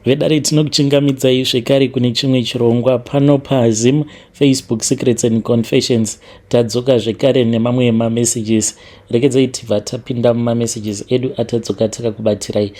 vedare tinokuchingamidzai zvekare kune chimwe chirongwa pano paZim Facebook Secrets and Confessions. Tadzoka zvekare nemamwe mamessages. Regedzai tibva tapinda mumamessages edu atadzoka takakubatirai.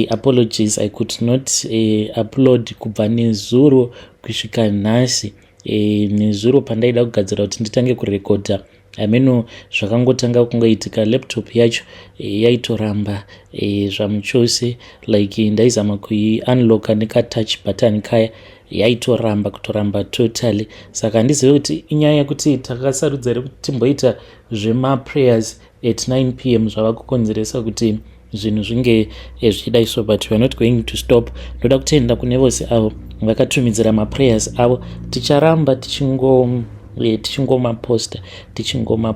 Apologies, I could not upload kubva nezuro kusvika nhasi. Nezuro pandaida kugadzira kuti nditange kurekodha ameno zvakangotanga kungoitika, laptop yacho yaitoramba zvamuchose, like ndaizama kuiunlocka nekatouch button kaya yaitoramba kutoramba totally. Saka handizive kuti inyaya yekuti takasarudza kuti timboita zvemaprayers at 9 p.m. zvava kukonzeresa kuti zvinhu zvinge zvichidai so, but we are not going to stop. Ndoda kutenda kune vose avo vakatumidzira maprayers avo. Ticharamba tichingoma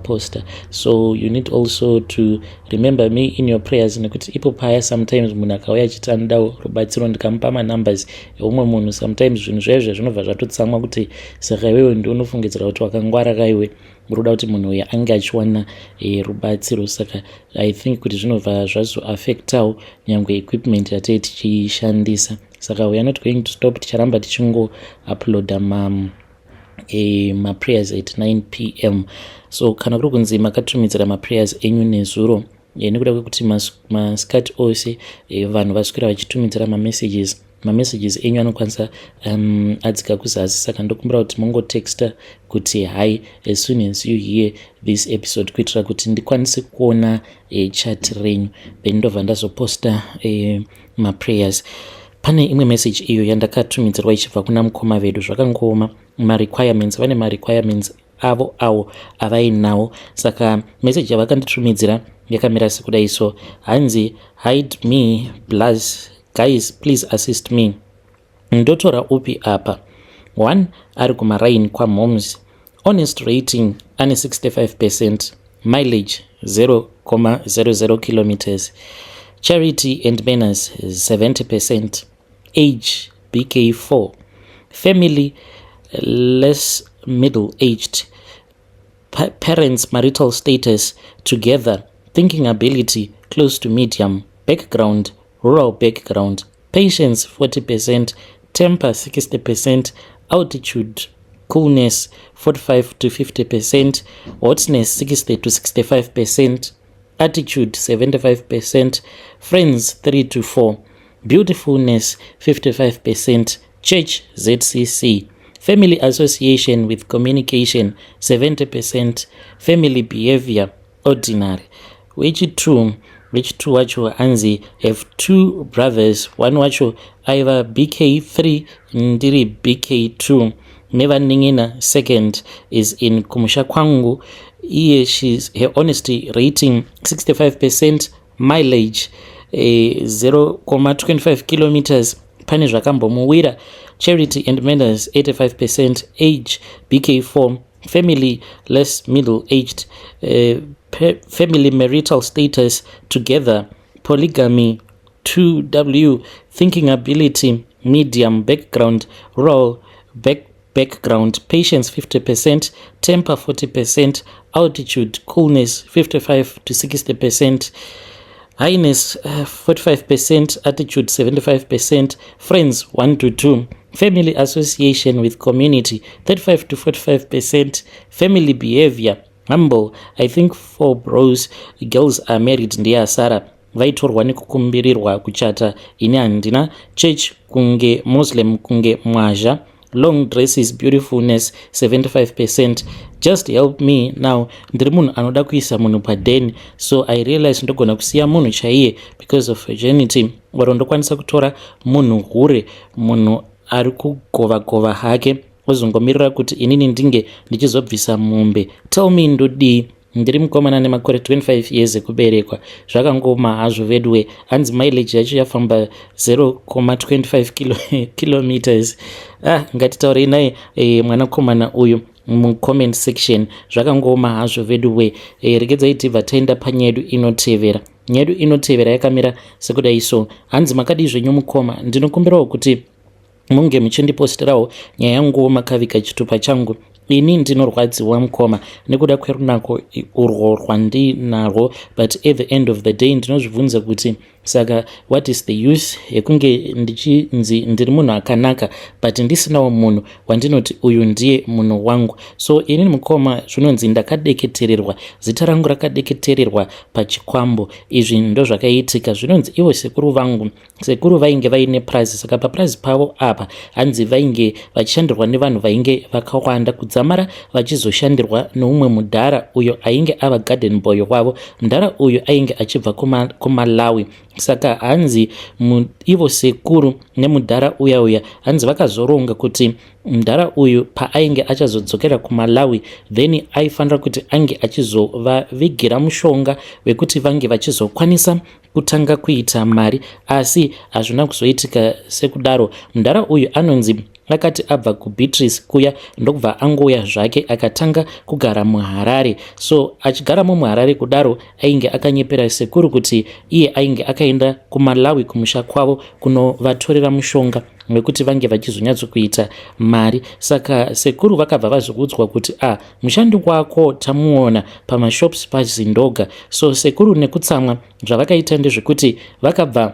poster. So you need also to remember me in your prayers, nekuti ipo paya sometimes munhu akauya achitandao rubatsiro ndikamupa manumbers eumwe munhu, sometimes zvinhu zvaizvo zvinobva zvatotsamwa kuti saka iwewe ndio unofungidzira kuti wakangwara kaiwe uroda kuti munhu uya ange achiwana rubatsiro. Saka I think kuti zvinobva zvazoaffectawo nyangwe equipment yatei tichishandisa. Saka we are not going to stop, ticharamba tichingo uploada maprayers at 9 p.m. So kana kuri kunzi makatumidzira maprayers enyu nezuro, nekuda kwekuti masikati ose vanhu vaswera vachitumidzira mamessages enyu anokwanisa adzika kuzasi. Saka ndokumbira kuti mungotexta kuti hi as soon as you hear this episode, kuitira kuti ndikwanise kuona chat renyu, then ndobva ndazoposta maprayers. Pane imwe message iyo yandakatumidzirwa ichibva kuna mukoma vedu, zvakangoma marequirements, vane marequirements avo avainawo. Saka message yavakanditumidzira yakamira sekudai so, hanzi hide me plus guys please assist me. Ndotora upi apa? 1 ari kumaraini kwaMoms, honest rating ane 65%, mileage 0.00 kilometers, charity and manners 70%, age BK4, family less middle aged, parents marital status together, thinking ability close to medium, background rural background, patience 40%, temper 60%, altitude coolness 45 to 50%, hotness 60 to 65%, attitude 75%, friends 3 to 4, beautifulness 55%, church ZCC, family association with communication 70%, family behavior ordinary. Which two wacho anzi have 2 brothers, one wacho aiva BK3 ndiri BK2, never ningina second is in kumusha kwangu iye, her honesty rating 65%, mileage 0.25 kilometers, pane zvakambomuwira, charity and manners 85%, age BK4, family less middle aged, family marital status together, polygamy 2W, thinking ability medium, background rural background, patience 50%, temper 40%, altitude coolness 55 to 60%, highness 45%, attitude 75%, friends 1 to 2, family association with community 35 to 45%, family behavior humble, I think 4 bros, girls are married, ndiya Sarah, vaitorwa nekukumbirirwa kuchata, ine handina, church kunge Muslim kunge mwazha, long dresses beautifulness 75%, just help me now, ndiri munhu anoda kuisa munhu padeni, so I realize ndogona kusiya munhu chaiye because of virginity, waro ndokwanisa kutora munhu hure, munhu ari kugova hake, ozongomirira kuti inini ndinge ndichizobvisa mombe. Tell me ndodii? Ndiri mukomana nemakore 25 years ekuberekwa, zvakangoma hazvo vedwe, hanzi mileage yacho yafamba 0.25 kilometers. Ngatitaurei naye mwanakomana uyu mucomment section, zvakangoma hazvo vedwe. Regedzai tibva taenda panyedu inotevera. Nyedu inotevera yakamira sekudai so, hanzi makadi zvenyu mukoma, ndinokumbirawo kuti munge muchindipostirawo nyaya yangu makavika chitupa changu. Ini ndinorwadziwa mukoma nekuda kwerunako urwo rwandinarwo, but at the end of the day ndinozvibvunza kuti saka what is the use yekunge ndichinzi ndiri munhu akanaka but ndisinawo munhu wandinoti uyu ndiye munhu wangu. So inini mukoma zvinonzi ndakadeketererwa, zita rangu rakadeketererwa pachikwambo. Izvi ndo zvakaitika. Zvinonzi ivo sekuru vangu, sekuru vainge vaine prazi, saka paprazi pavo apa hanzi vainge vachishandirwa nevanhu vainge vakawanda kudzamara vachizoshandirwa noumwe mudhara uyo ainge ava garden boy wavo. Mudhara uyu ainge achibva kuMalawi, saka hanzi ivo sekuru nemudhara uya hanzi vakazoronga kuti mudhara uyu paainge achazodzokera kuMalawi then aifanira kuti ange achizovavigira mushonga wekuti vange vachizokwanisa kutanga kuita mari, asi hazvina kuzoitika sekudaro. Mudhara uyu anonzi akati abva kuBeatrice kuya ndokubva angouya zvake akatanga kugara muHarare. So achigaramo muHarare kudaro ainge akanyepera sekuru kuti iye ainge akaenda kuMalawi kumusha kwavo kunovatorera mushonga wekuti vange vachizonyatsokuita mari. Saka sekuru vakabva vazoudzwa kuti mushandi wako tamuona pamashops paZindoga. So sekuru nekutsamwa zvavakaita ndezvekuti vakabva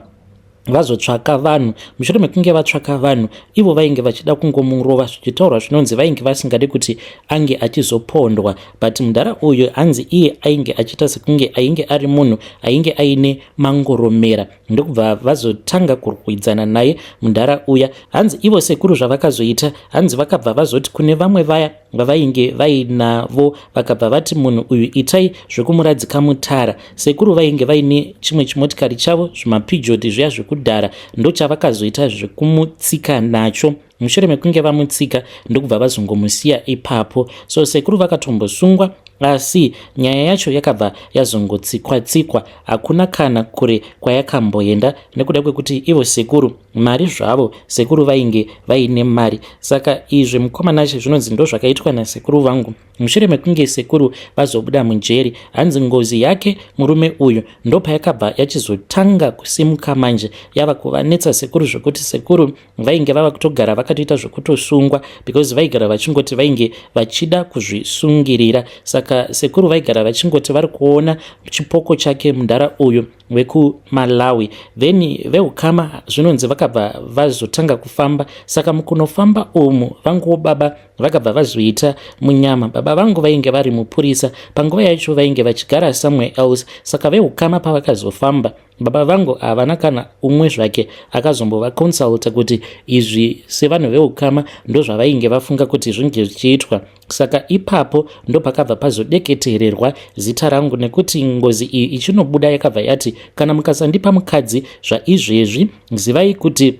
vazotsvaka vanhu. Mushure mekunge vatsvaka vanhu, ivo vainge vachida kungomurova, zvichitaurwa zvinonzi vainge vasingade kuti ange achizopondwa. But mudhara uyu hanzi iye ainge achiita sekunge ainge ari munhu ainge aine mangoromera, ndokubva vazotanga kurwidzana naye mudhara uya. Hanzi ivo sekuru zvavakazoita, hanzi vakabva vazoti kune vamwe vaya vavainge vainavo, vakabva vati munhu uyu itai zvekumuradzika mutara. Sekuru vainge vaine chimwe chimotikari chavo, zvimapijoti zviya zvekudhara, ndochavakazoita zvekumutsika nacho. Mushure mekunge vamutsika ndokubva vazongomusiya ipapo. So sekuru vakatombosungwa, asi nyaya yacho yakabva yazongotsikwa-tsikwa, hakuna kana kure kwayakamboenda nekuda kwekuti ivo sekuru mari zvavo, sekuru vainge vaine mari. Saka izvi mukomanacho zvinonzi ndo zvakaitwa nasekuru vangu. Mushure mekunge sekuru vazobuda mujeri, hanzi ngozi yake murume uyu ndopayakabva yachizotanga kusimuka manje, yava kuvanetsa sekuru zvokuti sekuru vainge vava kutogara vakatoita zvokutosungwa because vaigara vachingoti vainge vachida kuzvisungirira. Saka sekuru vaigara vachingoti vari kuona chipoko chake mudhara uyu wekuMalawi. Then veukama zvinonzi vakabva vazotanga kufamba. Saka mukunofamba umu vangu baba vakabva vazoita munyama. Baba vangu vainge vari mupurisa, panguva yacho vainge vachigara somewhere else. Saka veukama pavakazofamba, baba vangu havana kana umwe zvake akazombovakonsulta kuti izvi sevanhu veukama ndo zvavainge vafunga kuti zvinge zvichiitwa. Saka ipapo ndo pakabva pazodeketererwa zita rangu, nekuti ngozi iyi ichinobuda yakabva yati kana mukasandipa mukadzi zvaizvezvi zivai kuti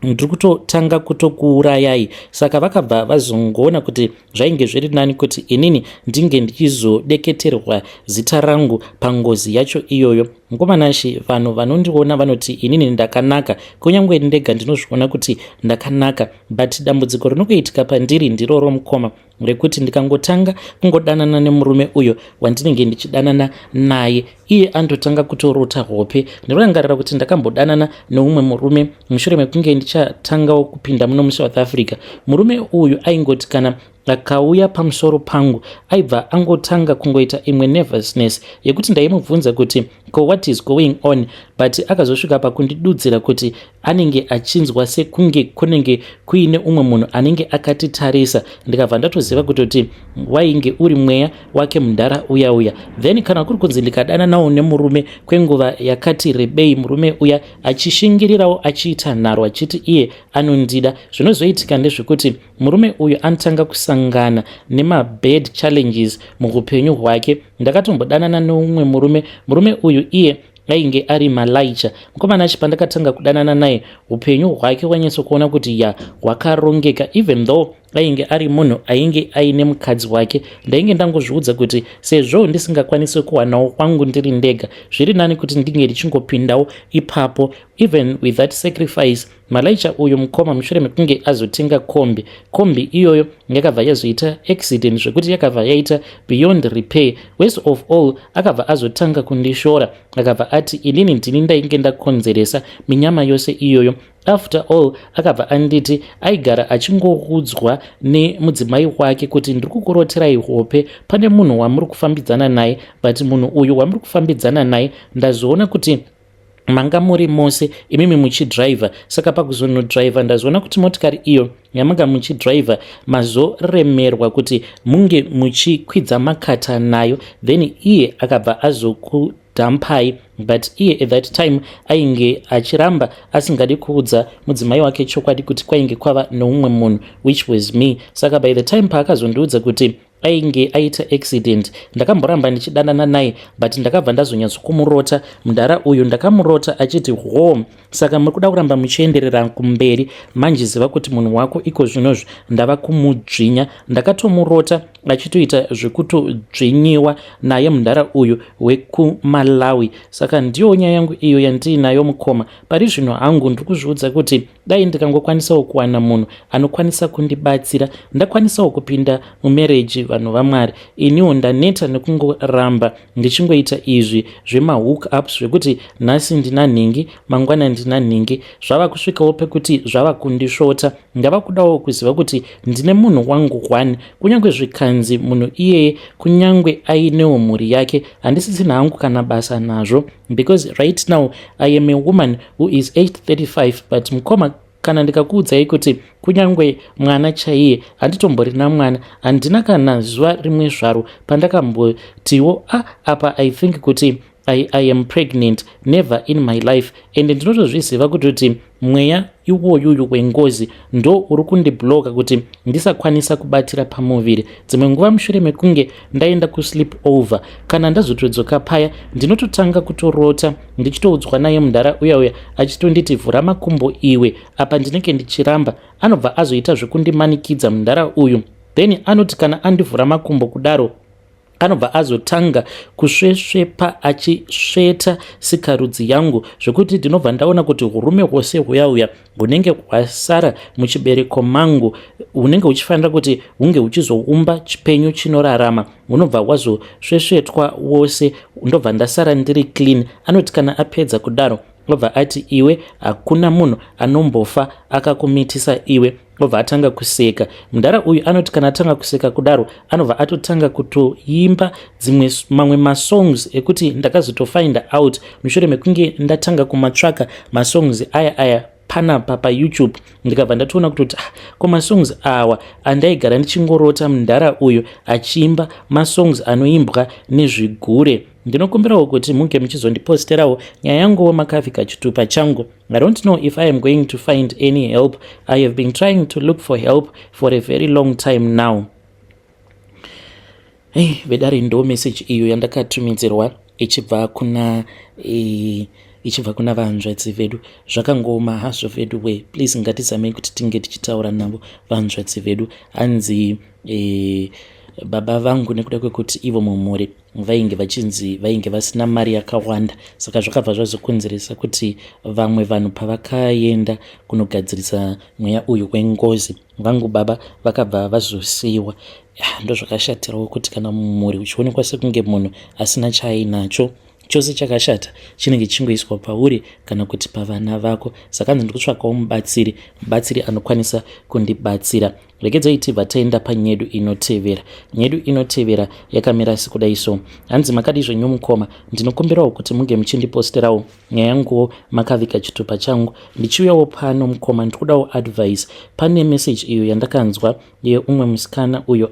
ndiri kutotanga kutokuurayai. Saka vakabva vazongoona kuti zvainge zviri nani kuti inini ndinge ndichizodeketerwa zita rangu pangozi yacho iyoyo. Mukomanashi vanhu vanondiona vanoti inini ndakanaka, kunyange ndega ndinozviona kuti ndakanaka, but dambudziko rinokuitika pandiri ndiroro mukoma rekuti ndikangotanga kungodanana nemurume uyo wandinenge ndichidanana naye, iye andotanga kutorota hope. Ndinorangarira kuti ndakambodanana neumwe murume mushure mekunge ndichatangawo kupinda muno muSouth Africa. Murume uyu aingoti kana akauya pamusoro pangu aibva angotanga kungoita imwe nervousness yekuti ndaimubvunza kuti what is going on, but akazosvika pakundidudzira kuti anenge achinzwa sekunge kunenge kuine umwe munhu anenge akatitarisa. Ndikabva ndatoziva kutoti wainge uri mweya wake mudhara uya. Then kana kuri kunzi ndikadana nawo nemurume kwenguva yakati rebei, murume uya achishingirirawo achiita nharo achiti iye anondida, zvinozoitika ndezvekuti murume uyu anotanga kusangana nemabad challenges muupenyu hwake. Ndakatombodanana neumwe murume uyu iye ainge ari Malaicha. Mukomanachi pandakatanga kudanana naye upenyu hwake wanyatsokuona kuti hwakarongeka, even though ainge ari munhu ainge aine mukadzi wake. Ndainge ndangozviudza kuti sezvo ndisingakwanisi kuwanawo kwangu ndiri ndega, zviri nani kuti ndinge ndichingopindawo ipapo. Even with that sacrifice, Malaicha uyu mukoma mushure mekunge azotenga kombi iyoyo yakabva yazoita accident zvekuti yakabva yaita beyond repair. Worst of all, akabva azotanga kundishora, akabva ati inini ndini ndainge ndakonzeresa minyama yose iyoyo. After all, akabva anditi aigara achingoudzwa nemudzimai wake kuti ndiri kukuroterai hope, pane munhu wamuri kufambidzana naye, but munhu uyu wamuri kufambidzana naye ndazoona kuti manga muri mose imimi muchidriver. Saka pakuzonodriver ndazoona kuti motikari iyo yamanga muchidriver mazoremerwa kuti munge muchikwidza makata nayo, then iye akabva azokudhampai. But iye at that time ainge achiramba asingadi kuudza mudzimai wake chokwadi kuti kwainge kwava noumwe munhu, which was me. Saka by the time paakazondiudza kuti ainge aita accident, ndakamboramba ndichidanana naye, but ndakabva ndazonyatsokumurota mudhara uyu. Ndakamurota achiti home. Saka muri kuda kuramba muchienderera kumberi, manjiziva kuti munhu wako iko zvinozvi ndava kumudzvinya. Ndakatomurota achitoita zvekutodzvinyiwa naye mudhara uyu wekuMalawi. Saka ndiyo nyaya yangu iyo yandinayo mukoma. Pari zvino hangu ndiri kuzviudza kuti dai ndikangokwanisawo kuwana munhu anokwanisa kundibatsira, ndakwanisawo kupinda mumarriage vanhu vaMwari. Iniwo ndaneta nekungoramba ndichingoita izvi zvemahook ups zvekuti nhasi ndina nhingi mangwana ndina nhingi. Zvava kusvikawo pekuti zvava kundisvota. Ndava kudawo kuziva kuti ndine munhu wangu one, kunyange zvikanzi munhu iyeye kunyange ainewo mhuri yake handisisina hangu kana basa nazvo, because right now I am a woman who is 835. But mukoma, kana ndikakuudzai kuti kunyange mwana chaiye handitomborina mwana, handina kana zuva rimwe zvaro pandakambotiwo apa I think kuti I am pregnant, never in my life. And ndinotozviziva kuti mweya iwoyuyu wengozi ndo uri kundibloka kuti ndisakwanisa kubatira pamuviri. Dzimwe nguva mushure mekunge ndaenda kusleep over, kana ndazotodzoka paya ndinototanga kutorota ndichitoudzwa naye mudhara uya achitonditi vhura makumbo iwe, apa ndinenge ndichiramba. Anobva azoita zvekundimanikidza mudhara uyu, then anoti kana andivhura makumbo kudaro anobva azotanga kusvesvepa achisveta sikarudzi yangu, zvekuti ndinobva ndaona kuti urume hwose huyauya hunenge hwasara muchibereko mangu hunenge huchifanira kuti hunge huchizoumba chipenyu chinorarama, hunobva hwazosvesvetwa wose, ndobva ndasara ndiri clean. Anoti kana apedza kudaro obva ati iwe hakuna munhu anombofa akakumitisa iwe, obva atanga kuseka. Mudhara uyu anoti kana atanga kuseka kudaro anobva atotanga kutoimba mamwe masongs ekuti ndakazotofind out mushure mekunge ndatanga kumatsvaka masongs aya panapa paYouTube. Ndikabva ndatoona kuti komasongs awa andaigara ndichingorota mudhara uyu achiimba masongs anoimbwa nezvigure. Ndinokumbirawo kuti munge muchizondiposterawo nyaya yangu makavhika chitupa changu. I don't know if I am going to find any help. I have been trying to look for help for a very long time now. Vedari ndo message iyo yandakatumidzirwa ichibva kuna vanzvadzi vedu. Zvakangoma hazvo vedu we, please ngatizamei kuti tinge tichitaura navo vanzvadzi vedu. Hanzi baba vangu nekuda kwekuti ivo mumhuri vainge vasina mari yakawanda, saka zvakabva zvazokonzeresa kuti vamwe vanhu pavakaenda kunogadzirisa mweya uyu wengozi, vangu baba vakabva vazosiyiwa. Ndo zvakashatirawo kuti kana mumhuri uchionekwa sekunge munhu asina chaainacho, chose chakashata chinenge chingoiswa pauri kana kuti pavana vako. Saka ndiri kutsvakawo mubatsiri anokwanisa kundibatsira. Regedzai tibva taenda panyedu inotevera. Nyedu inotevera yakamira sekudai so. Hanzi makadi zvenyu mukoma, ndinokumbirawo kuti munge muchindiposterawo nyaya yanguwo makavhika chitupa changu. Ndichiuyawo pano mukoma ndikudawo advice. Pane message iyo yandakanzwa yeumwe musikana uyo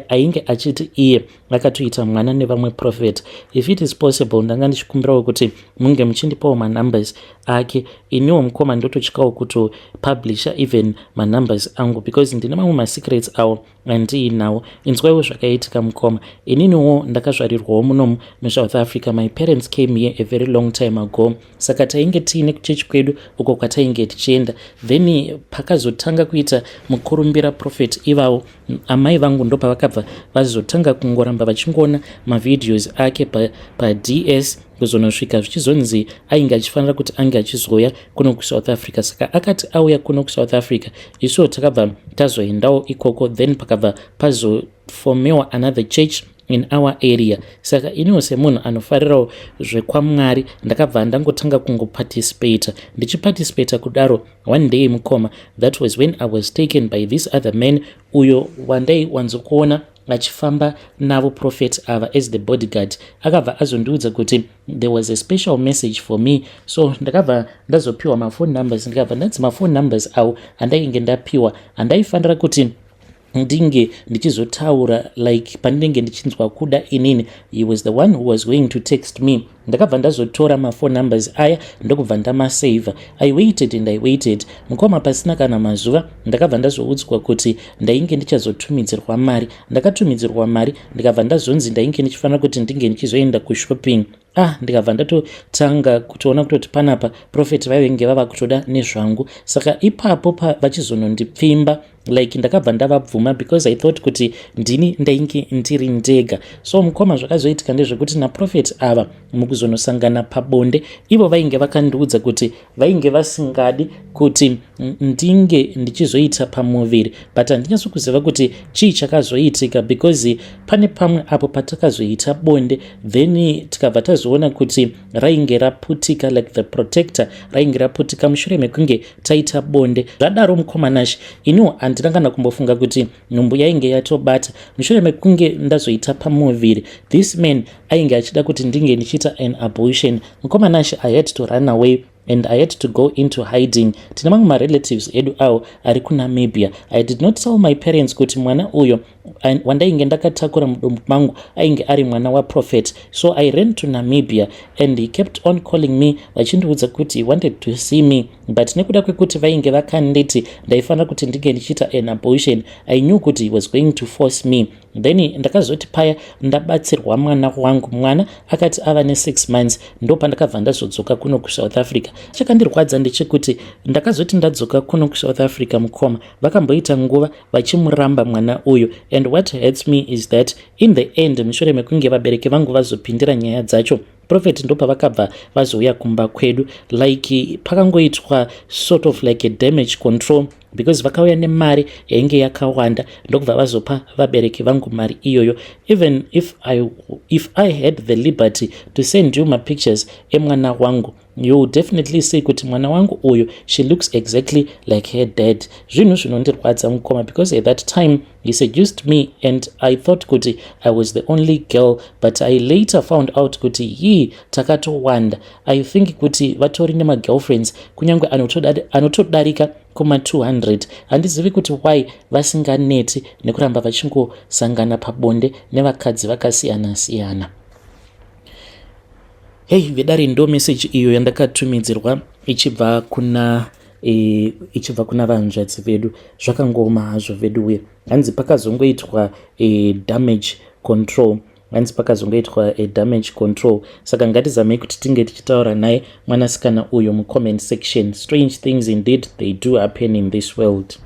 ainge achiti iye akatoita mwana nevamwe prophet. If it is possible, ndanga ndichikumbirawo kuti munge muchindipawo manumbers ake. Iniwo mukoma ndototyawo kutopublisha even manumbers angu, because ndine mamwe masecrets awo andiinawo. Inzwaiwo zvakaitika mukoma. Ininiwo ndakazvarirwawo munomu muSouth Africa. My parents came here a very long time ago. Saka tainge tiine kuchechi kwedu uko kwatainge tichienda. Then pakazotanga kuita mukurumbira prophet ivavo, amai vangu ndo pavakabva vazotanga kungoramba vachingoona mavideos ake paDS kuzonosvika zvichizonzi ainge achifanira kuti ange achizouya kuno kuSouth Africa. Saka akati auya kuno kuSouth Africa, isuwo takabva tazoendawo ikoko, then pakabva pazofomewa another church in our area. Saka iniwo semunhu anofarirawo zvekwaMwari ndakabva ndangotanga kungoparticipata. Ndichiparticipata kudaro, one day mukoma, that was when I was taken by this other man uyo wandai wanzokuona achifamba navo prophet ava as the bodyguard akabva azondiudza kuti there was a special message for me. So ndakabva ndazopiwa mafone numbers, ndikabva ndanzi mafone numbers awo andainge ndapiwa andaifanira kuti ndinge ndichizotaura like pandinenge ndichinzwa kuda inini. He was the one who was going to text me. Ndakabva ndazotora mafone numbers aya ndokubva ndamasavha. I waited and I waited. Mukoma pasina kana mazuva ndakabva ndazoudzwa kuti ndainge ndichazotumidzirwa mari. Ndakatumidzirwa mari ndikabva ndazonzi ndainge ndichifanira kuti ndinge ndichizoenda kushopping. Ndikabva ndatotanga kutoona kutoti panapa prophet vaivenge vava kutoda nezvangu. Saka ipapo vachizonondipfimba like ndakabva ndavabvuma because I thought kuti ndini ndainge ndiri ndega. So mukoma zvakazoitika ndezvekuti naprofeti ava mukuzonosangana pabonde ivo vainge vakandiudza kuti vainge vasingadi kuti ndinge ndichizoita pamuviri, but handinyasokuziva kuti chii chakazoitika because pane pamwe apo patakazoita bonde then tikabva tazoona kuti rainge raputika like the protector rainge raputika mushure mekunge taita bonde. Zvadaro mukomanashi iniwo handina kana kumbofunga kuti nhumbu yainge yatobata mushure mekunge ndazoita pamuviri. This man ainge achida kuti ndinge ndichiita an abortion. Mukomanashi I had to run away and I had to go into hiding. Tina mamwe marelatives edu awo ari kuNamibia. I did not tell my parents kuti mwana uyo wandainge ndakatakura mudumbu mangu ainge ari mwana waprofet. So I ran to Namibia and he kept on calling me vachindiudza kuti he wanted to see me, but nekuda kwekuti vainge vakanditi ndaifanira kuti ndinge ndichiita an abortion, I knew kuti he was going to force me. Then ndakazoti paya ndabatsirwa mwana wangu. Mwana akati ava ne6 months ndo pandakabva ndazodzoka kuno kuSouth Africa. Chakandirwadza ndechekuti ndakazoti ndadzoka kuno kuSouth Africa mukoma vakamboita nguva vachimuramba mwana uyu, and what hurts me is that in the end mushure mekunge vabereki vangu vazopindira nyaya dzacho prophet ndo pavakabva vazouya kumba kwedu like pakangoitwa sort of like a damage control because vakauya nemari yainge yakawanda ndokubva vazopa vabereki vangu mari iyoyo. Even if I had the liberty to send you my pictures emwana wangu, you would definitely say kuti mwana wangu uyu she looks exactly like her dad. Zvinhu zvinondirwadza mukoma because at that time he seduced me and I thought kuti I was the only girl, but I later found out kuti he takatowanda. I think kuti vatori nemagirlfriends kunyange anotodarika kuma 200. Handizivi kuti why vasinganeti nekuramba vachingosangana pabonde nevakadzi vakasiyana siyana. Hey, vedari ndo message iyo yandakatumidzirwa ichibva kuna vanzvadzi vedu. Zvakangoma hazvo vedu uye hanzi pakazongoitwa damage control. Saka ngatizamei kuti tinge tichitaura naye mwanasikana uyo mucomment section. Strange things indeed they do happen in this world.